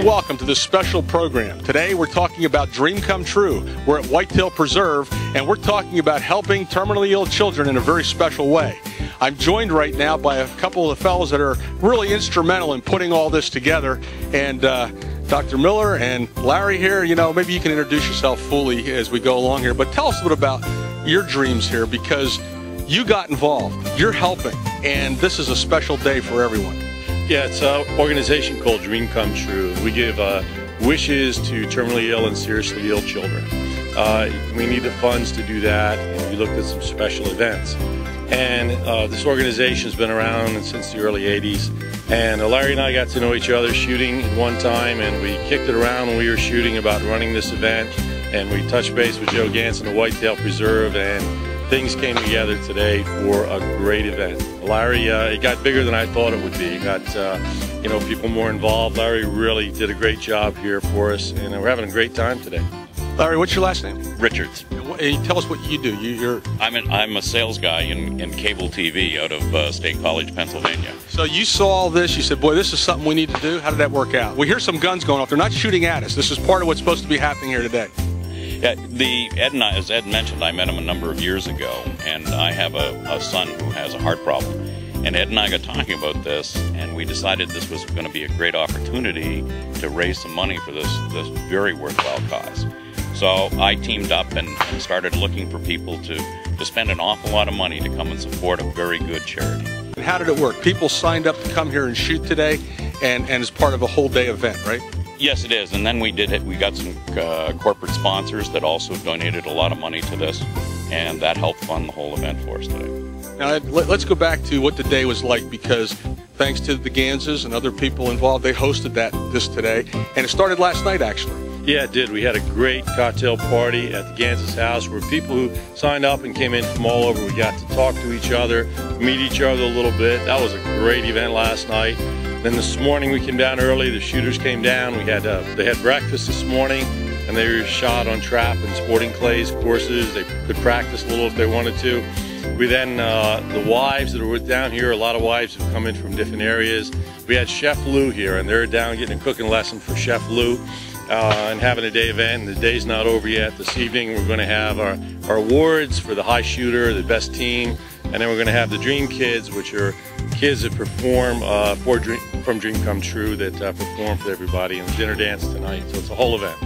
Welcome to this special program. Today we're talking about Dream Come True. We're at Whitetail Preserve and we're talking about helping terminally ill children in a very special way. I'm joined right now by a couple of the fellows that are really instrumental in putting all this together, and Dr. Miller and Larry here. You know, maybe you can introduce yourself fully as we go along here, but tell us a bit about your dreams here, because you got involved, you're helping, and this is a special day for everyone. Yeah, it's an organization called Dream Come True. We give wishes to terminally ill and seriously ill children. We need the funds to do that, and we looked at some special events. And this organization has been around since the early 80s. And Larry and I got to know each other shooting at one time, and we kicked it around when we were shooting about running this event. And we touched base with Joe Ganson at Whitetail Preserve, and things came together today for a great event. Larry, it got bigger than I thought it would be. It got people more involved. Larry really did a great job here for us, and we're having a great time today. Larry, what's your last name? Richards. Tell us what you do. I'm a sales guy in cable TV out of State College, Pennsylvania. So you saw all this, you said, boy, this is something we need to do. How did that work out? We hear some guns going off. They're not shooting at us. This is part of what's supposed to be happening here today. Yeah, Ed and I, as Ed mentioned, I met him a number of years ago, and I have a son who has a heart problem. And Ed and I got talking about this, and we decided this was going to be a great opportunity to raise some money for this very worthwhile cause. So I teamed up and started looking for people to spend an awful lot of money to come and support a very good charity. And how did it work? People signed up to come here and shoot today, and as part of a whole day event, right? Yes, it is. And then we got some corporate sponsors that also donated a lot of money to this, and that helped fund the whole event for us today. Now, let's go back to what the day was like, because thanks to the Ganses and other people involved, they hosted this today, and it started last night, actually. Yeah, it did. We had a great cocktail party at the Ganses house where people who signed up and came in from all over, we got to talk to each other, meet each other a little bit. That was a great event last night. Then this morning we came down early, the shooters came down, they had breakfast this morning, and they were shot on trap and sporting clays courses. They could practice a little if they wanted to. We then, the wives that were down here, a lot of wives have come in from different areas. We had Chef Lou here, and they're down getting a cooking lesson for Chef Lou. And having a day event, and the day's not over yet. This evening we're going to have our awards for the high shooter, the best team, and then we're going to have the Dream Kids, which are kids that perform from Dream Come True, that perform for everybody, and the dinner dance tonight. So it's a whole event.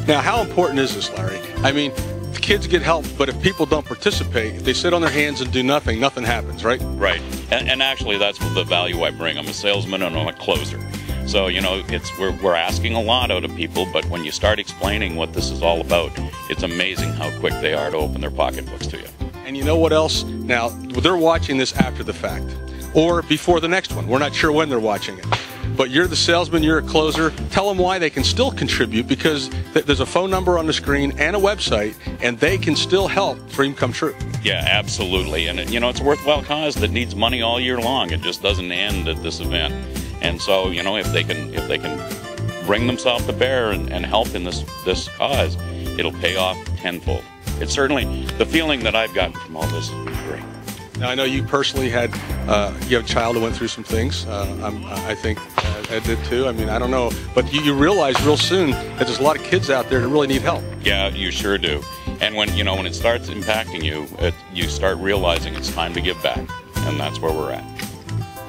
Now, how important is this, Larry? I mean, the kids get help, but if people don't participate, if they sit on their hands and do nothing, nothing happens, right? Right. And actually that's the value I bring. I'm a salesman and I'm a closer. So, you know, we're asking a lot out of people, but when you start explaining what this is all about, it's amazing how quick they are to open their pocketbooks to you. And you know what else? Now, they're watching this after the fact, or before the next one. We're not sure when they're watching it. But you're the salesman, you're a closer. Tell them why they can still contribute, because there's a phone number on the screen and a website, and they can still help Dream Come True. Yeah, absolutely. And, you know, it's a worthwhile cause that needs money all year long. It just doesn't end at this event. And so, you know, if they can bring themselves to bear and help in this cause, it'll pay off tenfold. It's certainly the feeling that I've gotten from all this is great. Now, I know you personally you have a child who went through some things. I think Ed did too. I mean, I don't know, but you realize real soon that there's a lot of kids out there that really need help. Yeah, you sure do. And when it starts impacting you, you start realizing it's time to give back, and that's where we're at.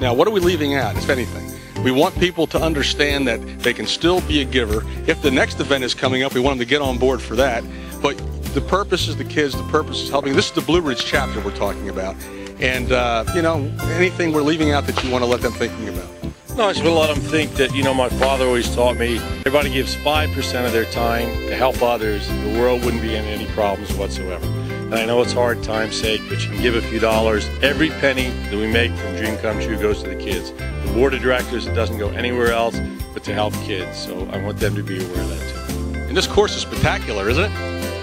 Now, what are we leaving out, if anything? We want people to understand that they can still be a giver. If the next event is coming up, we want them to get on board for that. But the purpose is the kids, the purpose is helping. This is the Blue Ridge chapter we're talking about. And, you know, anything we're leaving out that you want to let them thinking about? No, I just want to let them think that, you know, my father always taught me, everybody gives 5% of their time to help others, the world wouldn't be in any problems whatsoever. And I know it's hard time's sake, but you can give a few dollars. Every penny that we make from Dream Come True goes to the kids. The board of directors, it doesn't go anywhere else but to help kids. So I want them to be aware of that too. And this course is spectacular, isn't it?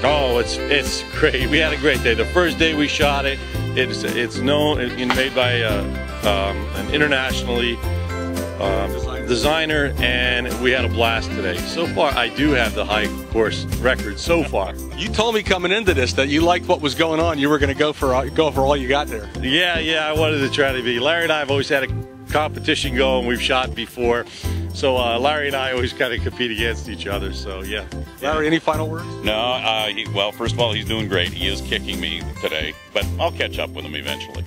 Oh, it's great. We had a great day. The first day we shot it, It's known and made by an internationally designer, and we had a blast today. So far, I do have the high course record so far. You told me coming into this that you liked what was going on. You were going to go for all you got there. Yeah, I wanted to try to be. Larry and I have always had a competition going. We've shot before, so Larry and I always kind of compete against each other. So yeah. Larry, any final words? No, well, first of all, he's doing great. He is kicking me today, but I'll catch up with him eventually.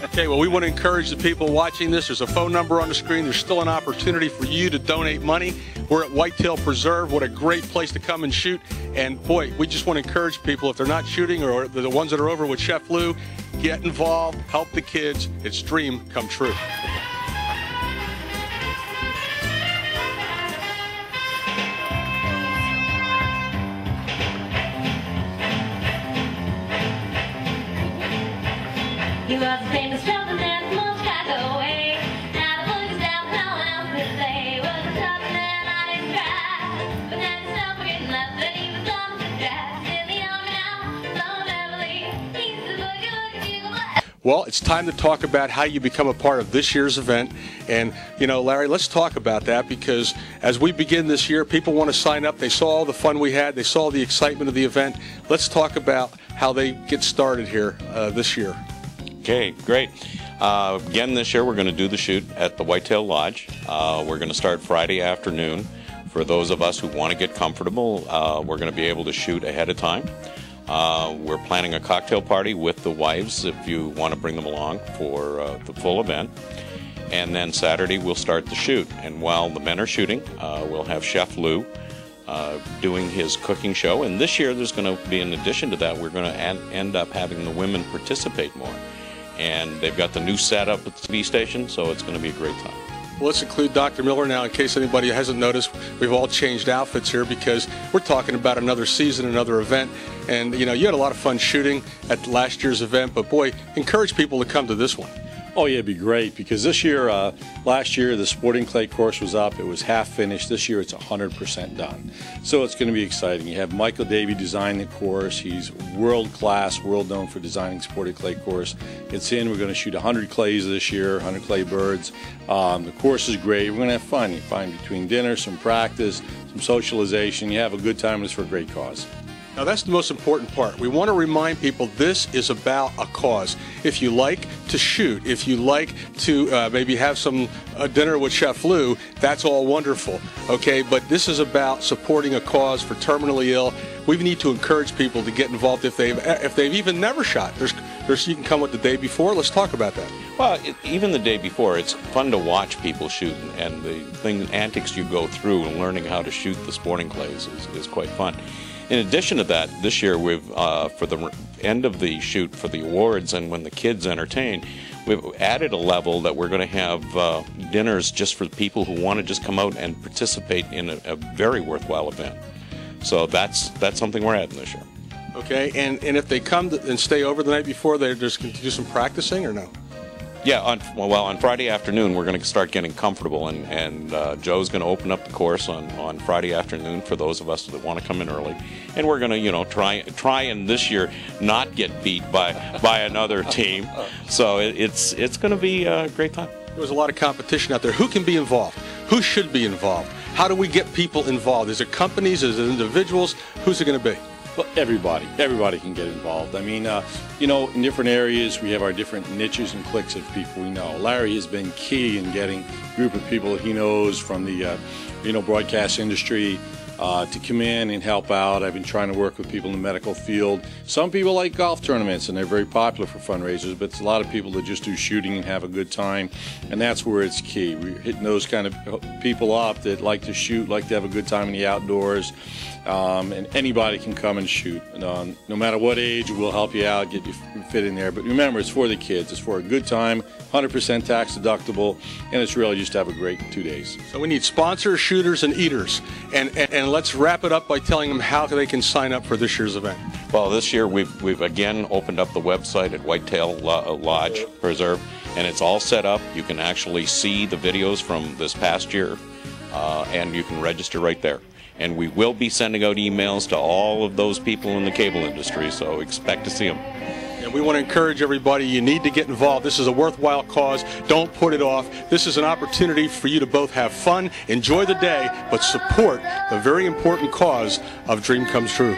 Okay, well, we want to encourage the people watching this. There's a phone number on the screen. There's still an opportunity for you to donate money. We're at Whitetail Preserve. What a great place to come and shoot. And boy, we just want to encourage people, if they're not shooting or the ones that are over with Chef Lou, get involved, help the kids. It's dream come true. He was the famous trumpet man from Chicago way. Now the book is down, no one else could say. Was a tough man, I didn't try. But then he stopped forgetting left that he was on the track. In the army now, Lone Beverly. He's the boogie bugle black. Well, it's time to talk about how you become a part of this year's event. And, you know, Larry, let's talk about that, because as we begin this year, people want to sign up. They saw all the fun we had. They saw the excitement of the event. Let's talk about how they get started here this year. Okay, great. Again, this year we're going to do the shoot at the Whitetail Lodge. We're going to start Friday afternoon. For those of us who want to get comfortable, we're going to be able to shoot ahead of time. We're planning a cocktail party with the wives if you want to bring them along for the full event. And then Saturday we'll start the shoot. And while the men are shooting, we'll have Chef Lou doing his cooking show. And this year there's going to be, in addition to that, we're going to end up having the women participate more. And they've got the new setup at the TV station, so it's going to be a great time. Well, let's include Dr. Miller now, in case anybody hasn't noticed. We've all changed outfits here because we're talking about another season, another event. And, you know, you had a lot of fun shooting at last year's event, but boy, encourage people to come to this one. Oh yeah, it'd be great, because this year, last year the sporting clay course was up. It was half finished. This year it's 100% done. So it's going to be exciting. You have Michael Davey design the course. He's world class, world known for designing sporting clay course. It's in. We're going to shoot 100 clays this year, 100 clay birds. The course is great. We're going to have fun. You find between dinner, some practice, some socialization. You have a good time. It's for a great cause. Now that's the most important part. We want to remind people this is about a cause. If you like to shoot, if you like to maybe have some dinner with Chef Lou, that's all wonderful, okay? But this is about supporting a cause for terminally ill. We need to encourage people to get involved if they've even never shot. You can come with the day before. Let's talk about that. Well, even the day before, it's fun to watch people shoot, and the antics you go through and learning how to shoot the sporting clays is quite fun. In addition to that, this year we've, for the end of the shoot for the awards and when the kids entertain, we've added a level that we're going to have dinners just for people who want to just come out and participate in a very worthwhile event. So that's something we're adding this year. Okay, and if they come and stay over the night before, they're just going to do some practicing or no? Yeah, on Friday afternoon we're going to start getting comfortable, and Joe's going to open up the course on Friday afternoon for those of us that want to come in early, and we're going to, you know, try and this year not get beat by another team. So it's going to be a great time. There was a lot of competition out there. Who can be involved? Who should be involved? How do we get people involved? Is it companies? Is it individuals? Who's it going to be? Well, everybody can get involved. I mean, you know, in different areas we have our different niches and cliques of people we know. Larry has been key in getting a group of people that he knows from the, broadcast industry to come in and help out. I've been trying to work with people in the medical field. Some people like golf tournaments, and they're very popular for fundraisers, but it's a lot of people that just do shooting and have a good time, and that's where it's key. We're hitting those kind of people up that like to shoot, like to have a good time in the outdoors. And anybody can come and shoot. No matter what age, we'll help you out, get you fit in there. But remember, it's for the kids. It's for a good time, 100% tax deductible, and it's really just to have a great 2 days. So we need sponsors, shooters, and eaters. And let's wrap it up by telling them how they can sign up for this year's event. Well, this year we've again opened up the website at Whitetail Lodge Preserve, and it's all set up. You can actually see the videos from this past year, and you can register right there. And we will be sending out emails to all of those people in the cable industry, so expect to see them. And we want to encourage everybody, you need to get involved. This is a worthwhile cause. Don't put it off. This is an opportunity for you to both have fun, enjoy the day, but support the very important cause of Dream Comes True.